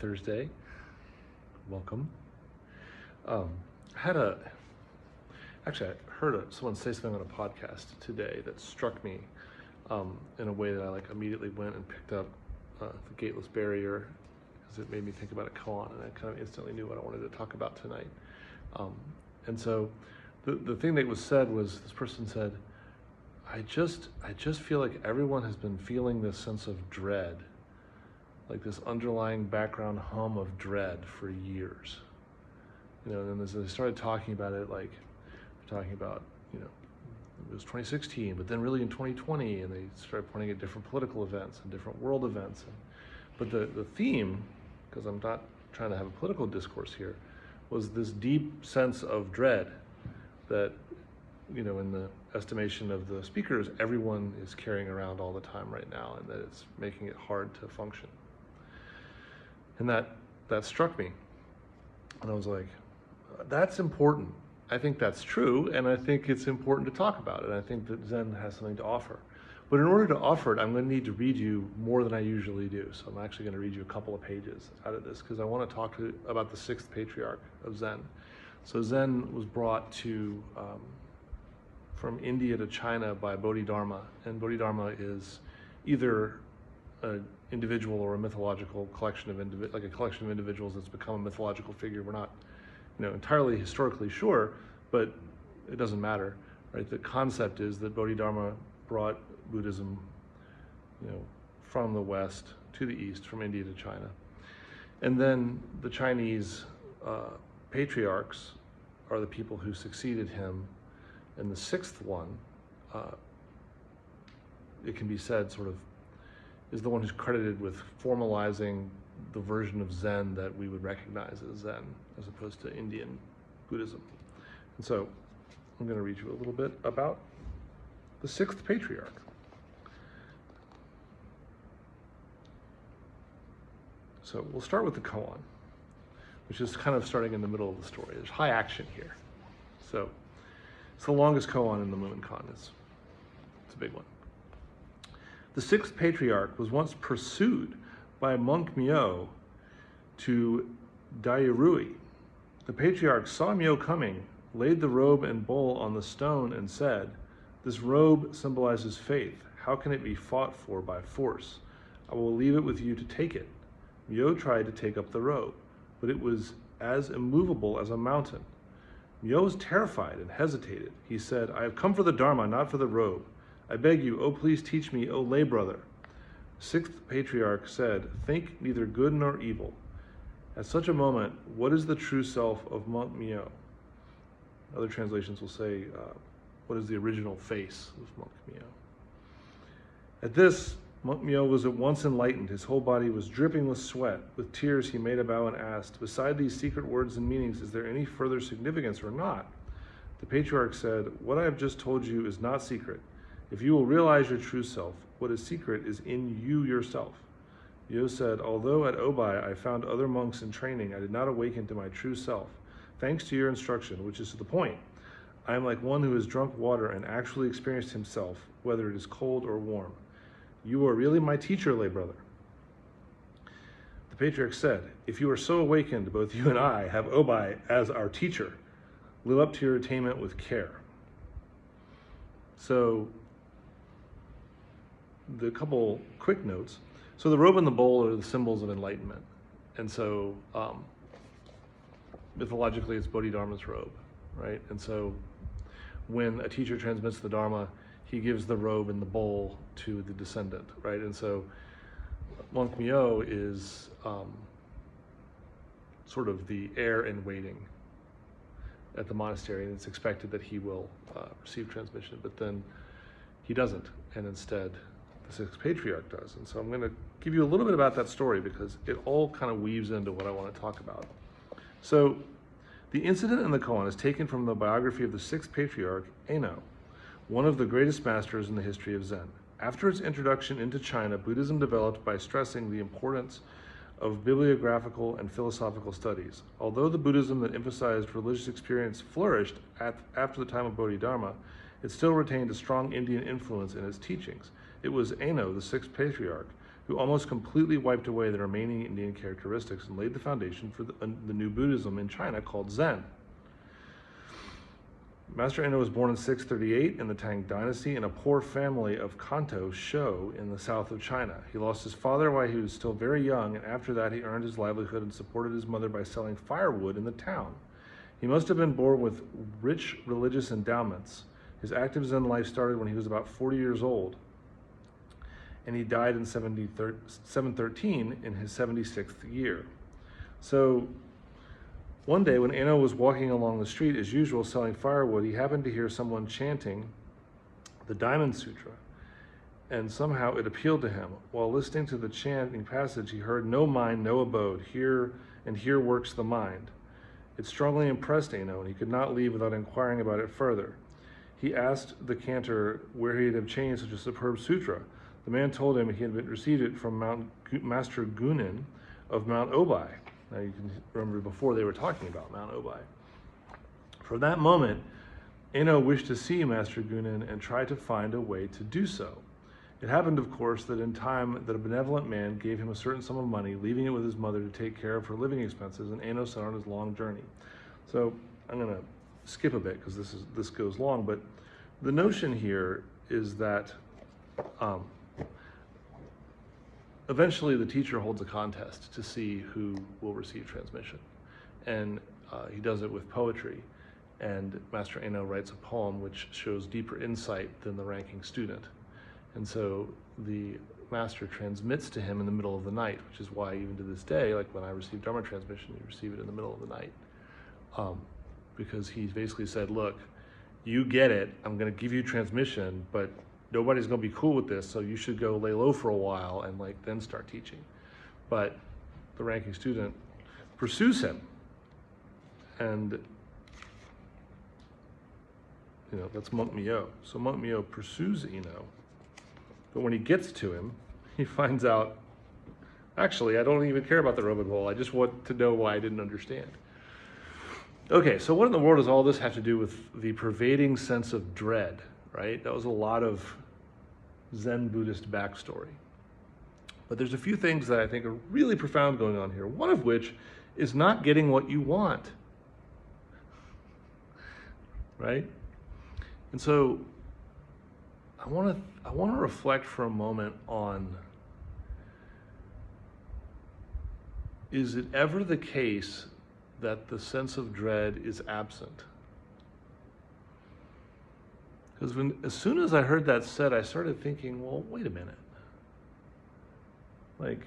Thursday. Welcome. I had actually I heard someone say something on a podcast today that struck me in a way that I immediately went and picked up the gateless barrier because it made me think about a koan, and I kind of instantly knew what I wanted to talk about tonight. And so the thing that was said was, this person said, I just feel like everyone has been feeling this sense of dread, like this underlying background hum of dread for years. And then as they started talking about it, it was 2016, but then really in 2020, and they started pointing at different political events and different world events. But the theme, because I'm not trying to have a political discourse here, was this deep sense of dread that, in the estimation of the speakers, everyone is carrying around all the time right now, and that it's making it hard to function. And that struck me. And I was like, that's important. I think that's true, and I think it's important to talk about it. And I think that Zen has something to offer. But in order to offer it, I'm going to need to read you more than I usually do. So I'm actually going to read you a couple of pages out of this, because I want to talk about the sixth patriarch of Zen. So Zen was brought from India to China by Bodhidharma, and Bodhidharma is either an individual or a mythological collection of a collection of individuals that's become a mythological figure. We're not, entirely historically sure, but it doesn't matter, right? The concept is that Bodhidharma brought Buddhism, from the West to the East, from India to China, and then the Chinese patriarchs are the people who succeeded him. And the sixth one, it can be said is the one who's credited with formalizing the version of Zen that we would recognize as Zen, as opposed to Indian Buddhism. And so I'm going to read you a little bit about the sixth patriarch. So we'll start with the koan, which is kind of starting in the middle of the story. There's high action here. So it's the longest koan in the Mumonkan. It's a big one. The sixth patriarch was once pursued by monk Myo to Dairui. The patriarch saw Myo coming, laid the robe and bowl on the stone, and said, "This robe symbolizes faith. How can it be fought for by force? I will leave it with you to take it." Myo tried to take up the robe, but it was as immovable as a mountain. Myo was terrified and hesitated. He said, "I have come for the Dharma, not for the robe. I beg you, oh please teach me, O lay brother." Sixth patriarch said, "Think neither good nor evil. At such a moment, what is the true self of monk Myo?" Other translations will say, what is the original face of monk Myo? At this, monk Myo was at once enlightened. His whole body was dripping with sweat. With tears, he made a bow and asked, "Beside these secret words and meanings, is there any further significance or not?" The patriarch said, "What I have just told you is not secret. If you will realize your true self, what is secret is in you yourself." Myo said, "Although at Obai I found other monks in training, I did not awaken to my true self. Thanks to your instruction, which is to the point, I am like one who has drunk water and actually experienced himself, whether it is cold or warm. You are really my teacher, lay brother." The patriarch said, "If you are so awakened, both you and I have Obai as our teacher. Live up to your attainment with care." So, the couple quick notes. So the robe and the bowl are the symbols of enlightenment. And so, mythologically, it's Bodhidharma's robe, right? And so when a teacher transmits the Dharma, he gives the robe and the bowl to the descendant, right? And so monk Myo is sort of the heir in waiting at the monastery, and it's expected that he will receive transmission, but then he doesn't, and instead the sixth patriarch does. And so I'm going to give you a little bit about that story, because it all kind of weaves into what I want to talk about. So the incident in the koan is taken from the biography of the sixth patriarch, Eno, one of the greatest masters in the history of Zen. After its introduction into China, Buddhism developed by stressing the importance of bibliographical and philosophical studies. Although the Buddhism that emphasized religious experience flourished after the time of Bodhidharma, it still retained a strong Indian influence in its teachings. It was Eno, the sixth patriarch, who almost completely wiped away the remaining Indian characteristics and laid the foundation for the new Buddhism in China called Zen. Master Eno was born in 638 in the Tang Dynasty in a poor family of Kanto Shou in the south of China. He lost his father while he was still very young, and after that he earned his livelihood and supported his mother by selling firewood in the town. He must have been born with rich religious endowments. His active Zen life started when he was about 40 years old, and he died in 713 in his 76th year. So one day when Eno was walking along the street as usual selling firewood, he happened to hear someone chanting the Diamond Sutra, and somehow it appealed to him. While listening to the chanting passage, he heard, "No mind, no abode, here works the mind." It strongly impressed Eno, and he could not leave without inquiring about it further. He asked the cantor where he had obtained such a superb sutra. The man told him he had received it from Master Gunin of Mount Obai. Now you can remember before they were talking about Mount Obai. From that moment, Eno wished to see Master Gunin and tried to find a way to do so. It happened, of course, that in time that a benevolent man gave him a certain sum of money, leaving it with his mother to take care of her living expenses, and Eno set on his long journey. So I'm going to skip a bit because this goes long, but the notion here is that eventually the teacher holds a contest to see who will receive transmission, and he does it with poetry, and Master Eno writes a poem which shows deeper insight than the ranking student, and so the master transmits to him in the middle of the night, which is why even to this day, like when I receive Dharma transmission, you receive it in the middle of the night, because he basically said, look, you get it, I'm going to give you transmission, but nobody's going to be cool with this, so you should go lay low for a while and then start teaching. But the ranking student pursues him, and that's Monk Myo. So Monk Myo pursues Eno, but when he gets to him, he finds out, actually, I don't even care about the robot bowl. I just want to know why I didn't understand. Okay, so what in the world does all this have to do with the pervading sense of dread, right? That was a lot of Zen Buddhist backstory. But there's a few things that I think are really profound going on here, one of which is not getting what you want, right? And so I want to reflect for a moment on, is it ever the case that the sense of dread is absent? Because as soon as I heard that said, I started thinking, well, wait a minute. Like,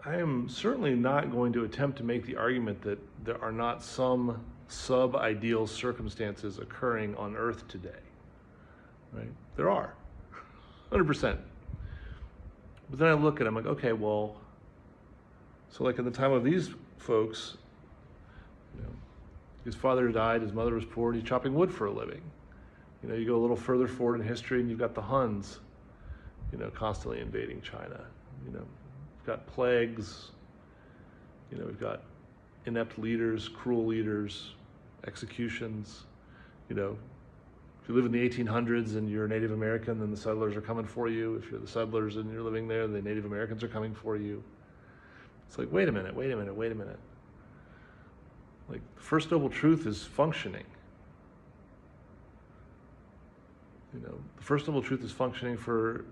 I am certainly not going to attempt to make the argument that there are not some sub-ideal circumstances occurring on Earth today, right? There are, 100%. But then I look at it, I'm like, okay, well, so like in the time of these folks, his father died, his mother was poor, and he's chopping wood for a living. You go a little further forward in history and you've got the Huns, constantly invading China. We've got plagues, we've got inept leaders, cruel leaders, executions. If you live in the 1800s and you're a Native American, then the settlers are coming for you. If you're the settlers and you're living there, the Native Americans are coming for you. It's like, wait a minute. Like, the First Noble Truth is functioning. The First Noble Truth is functioning for,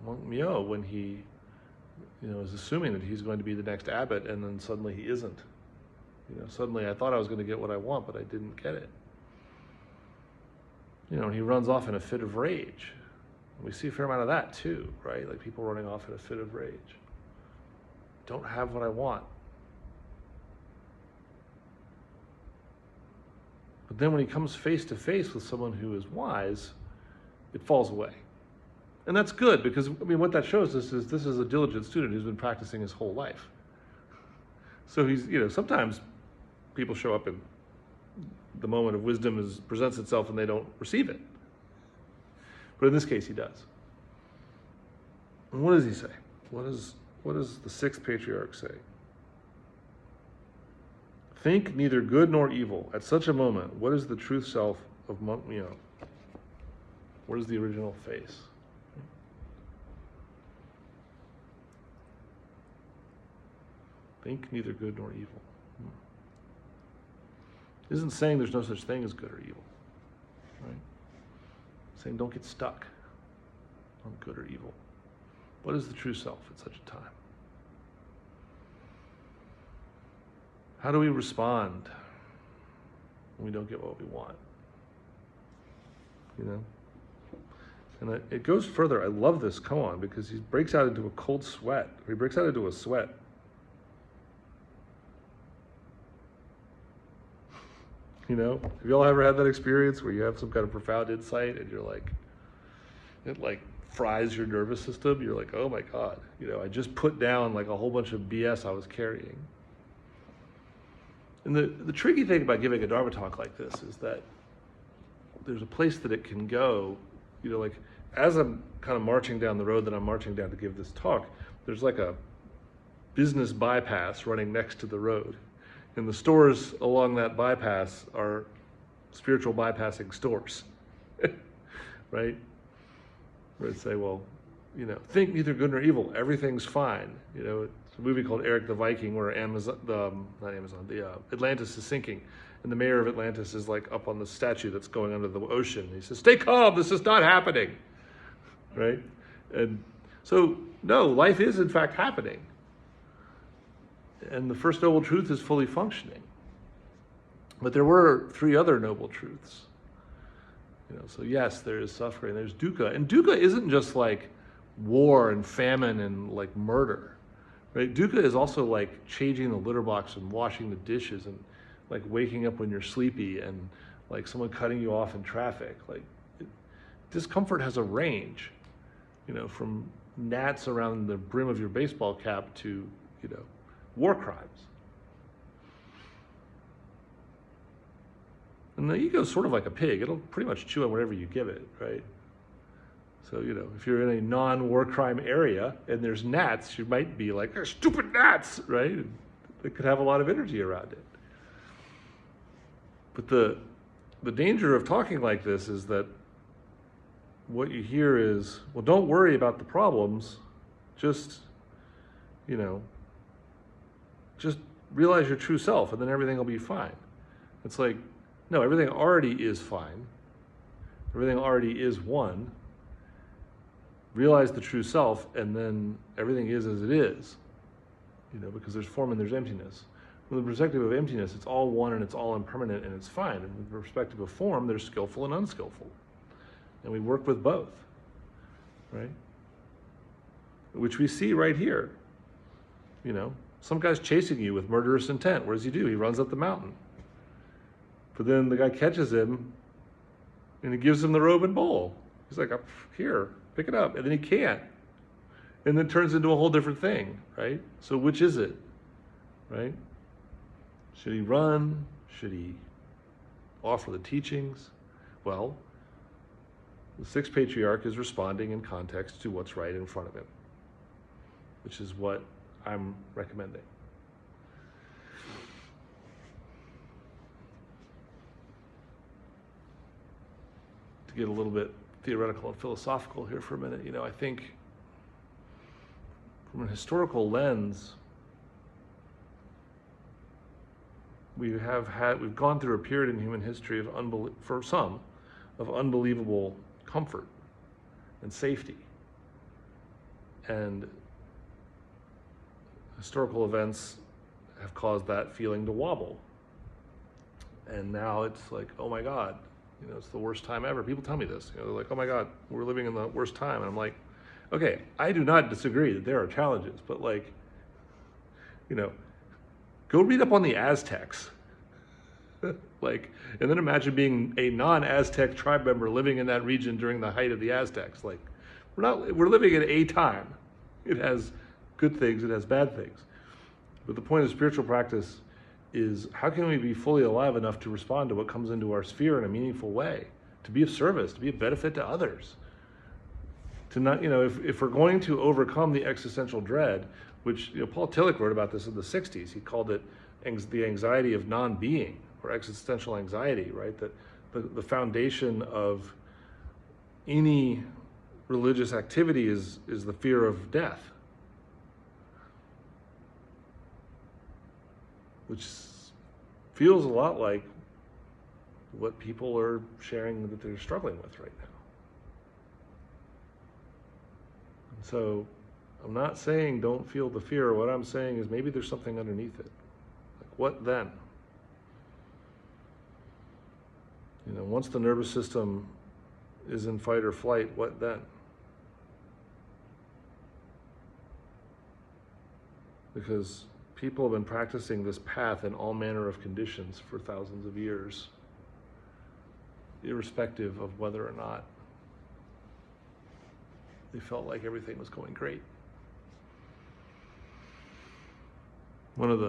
Monk Myo when he, is assuming that he's going to be the next abbot, and then suddenly he isn't. Suddenly I thought I was going to get what I want, but I didn't get it. And he runs off in a fit of rage. We see a fair amount of that too, right? Like people running off in a fit of rage. Don't have what I want. But then when he comes face to face with someone who is wise, it falls away. And that's good, because what that shows us is this is a diligent student who's been practicing his whole life. So he's, sometimes people show up and the moment of wisdom presents itself and they don't receive it. But in this case, he does. And what does he say? What does the sixth patriarch say? Think neither good nor evil. At such a moment, what is the truth self of Monk Myo? What is the original face? Think neither good nor evil. Isn't saying there's no such thing as good or evil, right? Saying don't get stuck on good or evil. What is the true self at such a time? How do we respond when we don't get what we want? You know? And it goes further. I love this koan because he breaks out into a cold sweat. He breaks out into a sweat. You know, have you all ever had that experience where you have some kind of profound insight and you're like, it like fries your nervous system? You're like, oh my God, you know, I just put down like a whole bunch of BS I was carrying. And the tricky thing about giving a Dharma talk like this is that there's a place that it can go, you know, like as I'm kind of marching down the road that I'm marching down to give this talk, there's like a business bypass running next to the road. And the stores along that bypass are spiritual bypassing stores, right? Where they say, well, you know, think neither good nor evil, everything's fine. You know, it's a movie called Eric the Viking where Atlantis is sinking. And the mayor of Atlantis is like up on the statue that's going under the ocean. He says, stay calm, this is not happening, right? And so, no, life is in fact happening. And the first noble truth is fully functioning. But there were 3 other noble truths. You know, so yes, there is suffering, there's dukkha. And dukkha isn't just like war and famine and like murder, right? Dukkha is also like changing the litter box and washing the dishes and like waking up when you're sleepy and like someone cutting you off in traffic. Like discomfort has a range, you know, from gnats around the brim of your baseball cap to, you know, war crimes. And the ego is sort of like a pig. It'll pretty much chew on whatever you give it, right? So, you know, if you're in a non-war crime area and there's gnats, you might be like, they're stupid gnats, right? It could have a lot of energy around it. But the danger of talking like this is that what you hear is, well, don't worry about the problems, just, you know, just realize your true self and then everything will be fine. It's like, no, everything already is fine. Everything already is one. Realize the true self and then everything is as it is. You know, because there's form and there's emptiness. From the perspective of emptiness, it's all one and it's all impermanent and it's fine. And from the perspective of form, there's skillful and unskillful. And we work with both, right? Which we see right here. You know, some guy's chasing you with murderous intent. What does he do? He runs up the mountain. But then the guy catches him and he gives him the robe and bowl. He's like, here, pick it up. And then he can't. And then turns into a whole different thing, right? So which is it, right? Should he run? Should he offer the teachings? Well, the 6th patriarch is responding in context to what's right in front of him, which is what I'm recommending. To get a little bit theoretical and philosophical here for a minute, you know, I think from a historical lens, we've gone through a period in human history of unbelievable comfort and safety. And historical events have caused that feeling to wobble. And now it's like, oh my God, you know, it's the worst time ever. People tell me this, you know, they're like, oh my God, we're living in the worst time. And I'm like, okay, I do not disagree that there are challenges, but like, you know, go read up on the Aztecs. Like, and then imagine being a non-Aztec tribe member living in that region during the height of the Aztecs. Like, we're living in a time. It has good things, it has bad things. But the point of spiritual practice is, how can we be fully alive enough to respond to what comes into our sphere in a meaningful way, to be of service, to be of benefit to others? To not, you know, if we're going to overcome the existential dread, which, you know, Paul Tillich wrote about this in the 60s. He called it the anxiety of non-being, or existential anxiety, right? That the foundation of any religious activity is the fear of death. which feels a lot like what people are sharing that they're struggling with right now. And so I'm not saying don't feel the fear. What I'm saying is maybe there's something underneath it. Like, what then? You know, once the nervous system is in fight or flight, what then? Because people have been practicing this path in all manner of conditions for thousands of years, irrespective of whether or not they felt like everything was going great. One of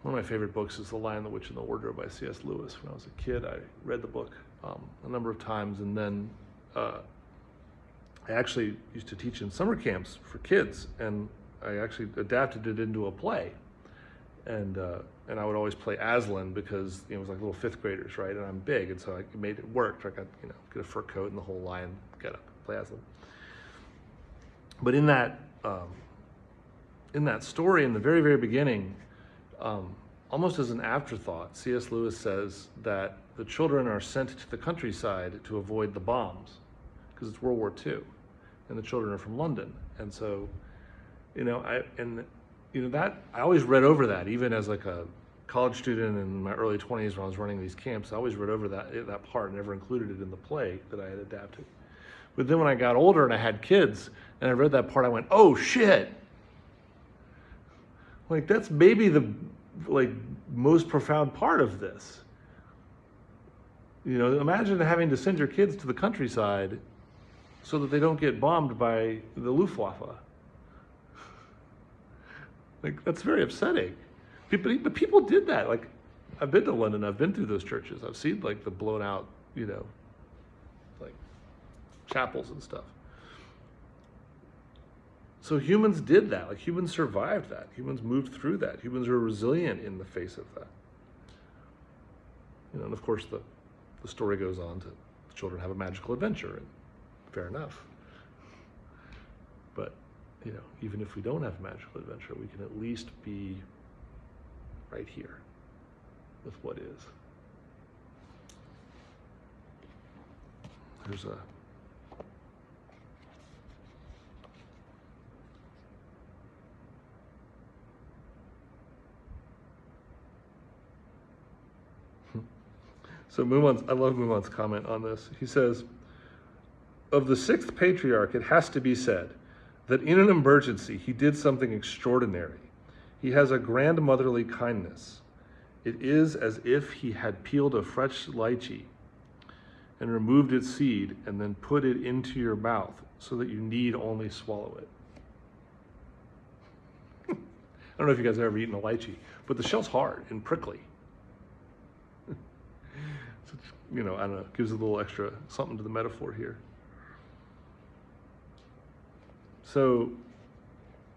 my favorite books is The Lion, the Witch, and the Wardrobe by C.S. Lewis. When I was a kid, I read the book a number of times, and then I actually used to teach in summer camps for kids, and I actually adapted it into a play. And I would always play Aslan because it was like little fifth graders, right? And I'm big, and so I made it work. I got get a fur coat and the whole lion get up, play Aslan. But in that story, in the very, very beginning, almost as an afterthought, C.S. Lewis says that the children are sent to the countryside to avoid the bombs because it's World War II, and the children are from London, and so, that I always read over that, even as like a college student in my early 20s when I was running these camps. I always read over that part, never included it in the play that I had adapted. But then when I got older and I had kids and I read that part, I went, oh shit! Like, that's maybe the most profound part of this. Imagine having to send your kids to the countryside so that they don't get bombed by the Luftwaffe. Like, that's very upsetting. But people did that. Like, I've been to London, I've been through those churches. I've seen like the blown out, like chapels and stuff. So humans did that. Like, humans survived that. Humans moved through that. Humans are resilient in the face of that. And of course the story goes on to the children have a magical adventure, and fair enough. But even if we don't have a magical adventure, we can at least be right here with what is. There's a So I love Mumon's comment on this. He says, of the sixth patriarch, it has to be said that in an emergency, he did something extraordinary. He has a grandmotherly kindness. It is as if he had peeled a fresh lychee and removed its seed and then put it into your mouth so that you need only swallow it. I don't know if you guys have ever eaten a lychee, but the shell's hard and prickly. I don't know, gives a little extra something to the metaphor here. So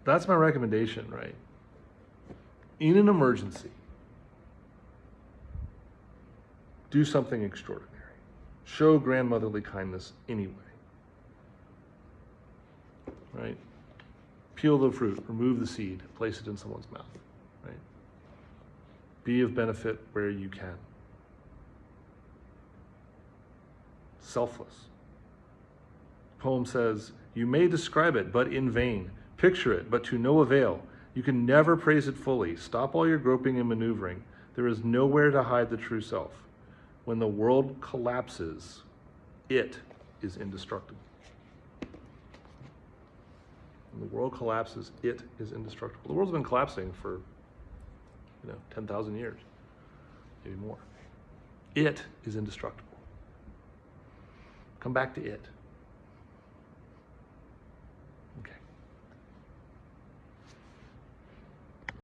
that's my recommendation, right? In an emergency, do something extraordinary. Show grandmotherly kindness anyway, right? Peel the fruit, remove the seed, place it in someone's mouth, right? Be of benefit where you can. Selfless. The poem says, you may describe it, but in vain. Picture it, but to no avail. You can never praise it fully. Stop all your groping and maneuvering. There is nowhere to hide the true self. When the world collapses, it is indestructible. When the world collapses, it is indestructible. The world's been collapsing for 10,000 years, maybe more. It is indestructible. Come back to it.